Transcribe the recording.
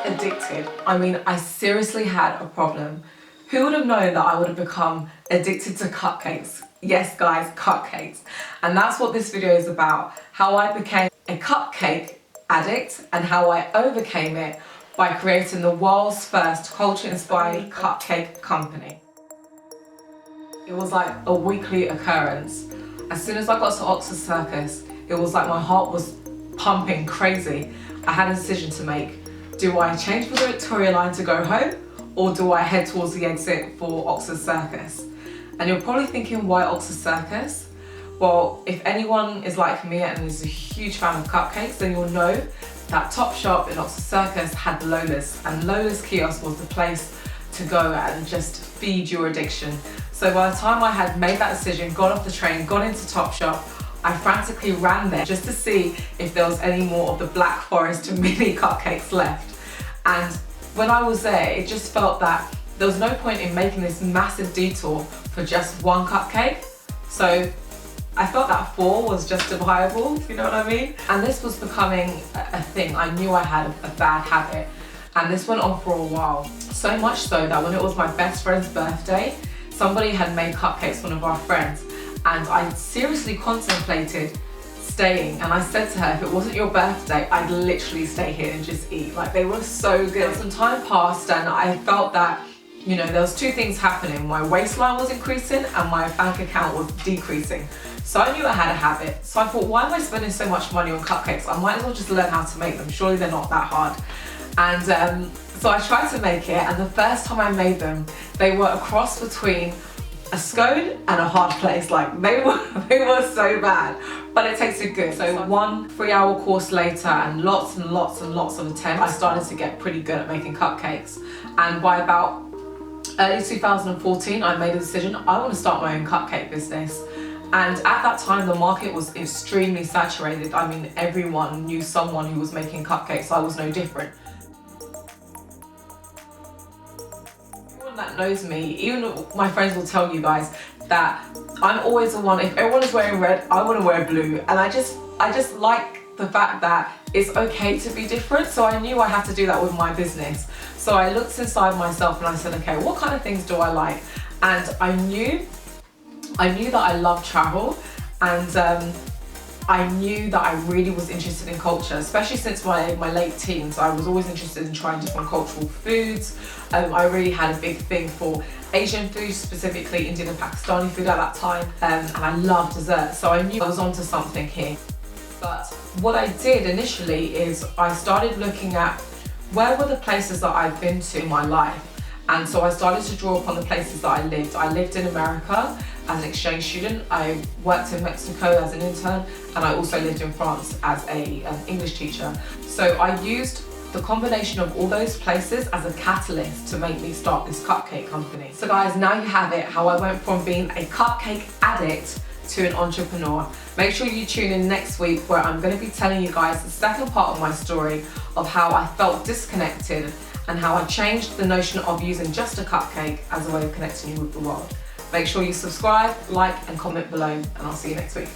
addicted. I mean, I seriously had a problem. Who would have known that I would have become addicted to cupcakes? Yes, guys, cupcakes. And that's what this video is about. How I became a cupcake addict and how I overcame it by creating the world's first culture-inspired cupcake company. It was like a weekly occurrence. As soon as I got to Oxford Circus, it was like my heart was pumping crazy. I had a decision to make. Do I change for the Victoria line to go home, or do I head towards the exit for Oxford Circus? And you're probably thinking, why Oxford Circus? Well, if anyone is like me and is a huge fan of cupcakes, then you'll know that Topshop in Oxford Circus had Lola's, and Lola's kiosk was the place to go and just feed your addiction. So by the time I had made that decision, got off the train, got into Topshop, I frantically ran there just to see if there was any more of the Black Forest mini cupcakes left. And when I was there, it just felt that there was no point in making this massive detour for just one cupcake. So I felt that 4 was justifiable, if you know what I mean? And this was becoming a thing. I knew I had a bad habit, and this went on for a while. So much so that when it was my best friend's birthday, somebody had made cupcakes, one of our friends, and I seriously contemplated staying. And I said to her, if it wasn't your birthday, I'd literally stay here and just eat. Like, they were so good. Some time passed and I felt that, you know, there was 2 things happening. My waistline was increasing and my bank account was decreasing. So I knew I had a habit. So I thought, why am I spending so much money on cupcakes? I might as well just learn how to make them. Surely they're not that hard. And so I tried to make it, and the first time I made them, they were a cross between a scone and a hard place. Like, they were so bad, but it tasted good. So 1 3-hour course later and lots and lots and lots of attempts, I started to get pretty good at making cupcakes. And by about early 2014, I made a decision, I want to start my own cupcake business. And at that time, the market was extremely saturated. I mean, everyone knew someone who was making cupcakes. I was no different. Everyone that knows me, even my friends will tell you guys that I'm always the one, if everyone is wearing red, I want to wear blue. And I just like the fact that it's okay to be different. So I knew I had to do that with my business. So I looked inside myself and I said, okay, what kind of things do I like? And I knew that I love travel, and I knew that I really was interested in culture, especially since my late teens. I was always interested in trying different cultural foods. I really had a big thing for Asian food, specifically Indian and Pakistani food at that time, and I love dessert, so I knew I was onto something here. But what I did initially is I started looking at where were the places that I've been to in my life. And so I started to draw upon the places that I lived. I lived in America as an exchange student. I worked in Mexico as an intern, and I also lived in France as an English teacher. So I used the combination of all those places as a catalyst to make me start this cupcake company. So guys, now you have it, how I went from being a cupcake addict to an entrepreneur. Make sure you tune in next week, where I'm going to be telling you guys the second part of my story of how I felt disconnected and how I changed the notion of using just a cupcake as a way of connecting you with the world. Make sure you subscribe, like and comment below, and I'll see you next week.